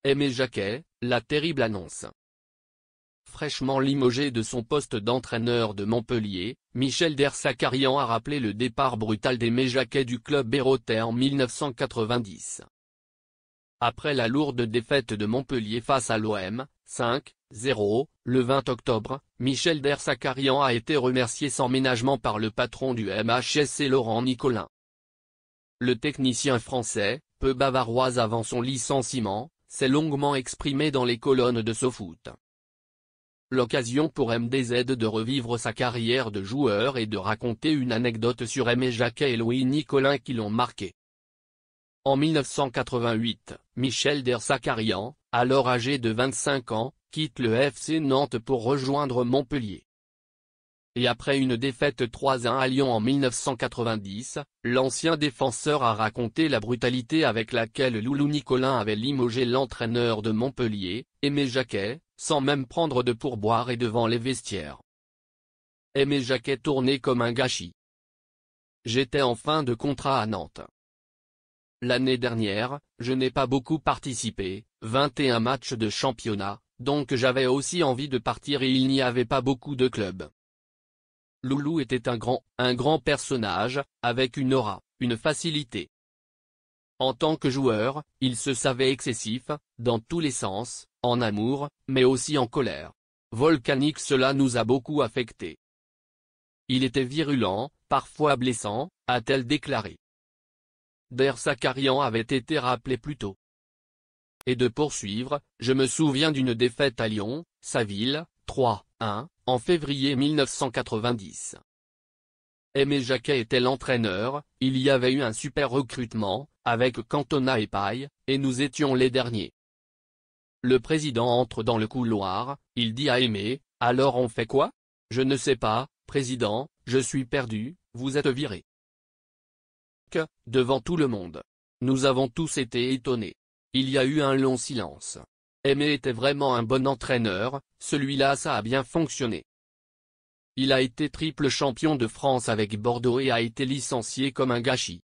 Aimé Jacquet, la terrible annonce. Fraîchement limogé de son poste d'entraîneur de Montpellier, Michel Dersakarian a rappelé le départ brutal d'Aimé Jacquet du club bérotais en 1990. Après la lourde défaite de Montpellier face à l'OM, 5-0, le 20 octobre, Michel Dersakarian a été remercié sans ménagement par le patron du MHSC Laurent Nicolin. Le technicien français, peu bavarois avant son licenciement, s'est longuement exprimé dans les colonnes de SoFoot. L'occasion pour MDZ de revivre sa carrière de joueur et de raconter une anecdote sur Aimé Jacquet et Louis Nicolin qui l'ont marqué. En 1988, Michel Dersakarian, alors âgé de 25 ans, quitte le FC Nantes pour rejoindre Montpellier. Et après une défaite 3-1 à Lyon en 1990, l'ancien défenseur a raconté la brutalité avec laquelle Loulou Nicolin avait limogé l'entraîneur de Montpellier, Aimé Jacquet, sans même prendre de pourboire et devant les vestiaires. Aimé Jacquet tournait comme un gâchis. J'étais en fin de contrat à Nantes. L'année dernière, je n'ai pas beaucoup participé, 21 matchs de championnat, donc j'avais aussi envie de partir et il n'y avait pas beaucoup de clubs. Loulou était un grand personnage, avec une aura, une facilité. En tant que joueur, il se savait excessif, dans tous les sens, en amour, mais aussi en colère. Volcanique, cela nous a beaucoup affectés. Il était virulent, parfois blessant, a-t-elle déclaré. Dersakarian avait été rappelé plus tôt. Et de poursuivre, je me souviens d'une défaite à Lyon, sa ville, 3-1, en février 1990. Aimé Jacquet était l'entraîneur, il y avait eu un super recrutement, avec Cantona et Paille, et nous étions les derniers. Le président entre dans le couloir, il dit à Aimé, « Alors on fait quoi ? » « Je ne sais pas, président, je suis perdu, vous êtes viré. » Devant tout le monde. Nous avons tous été étonnés. Il y a eu un long silence. Aimé était vraiment un bon entraîneur, celui-là ça a bien fonctionné. Il a été triple champion de France avec Bordeaux et a été licencié comme un gâchis.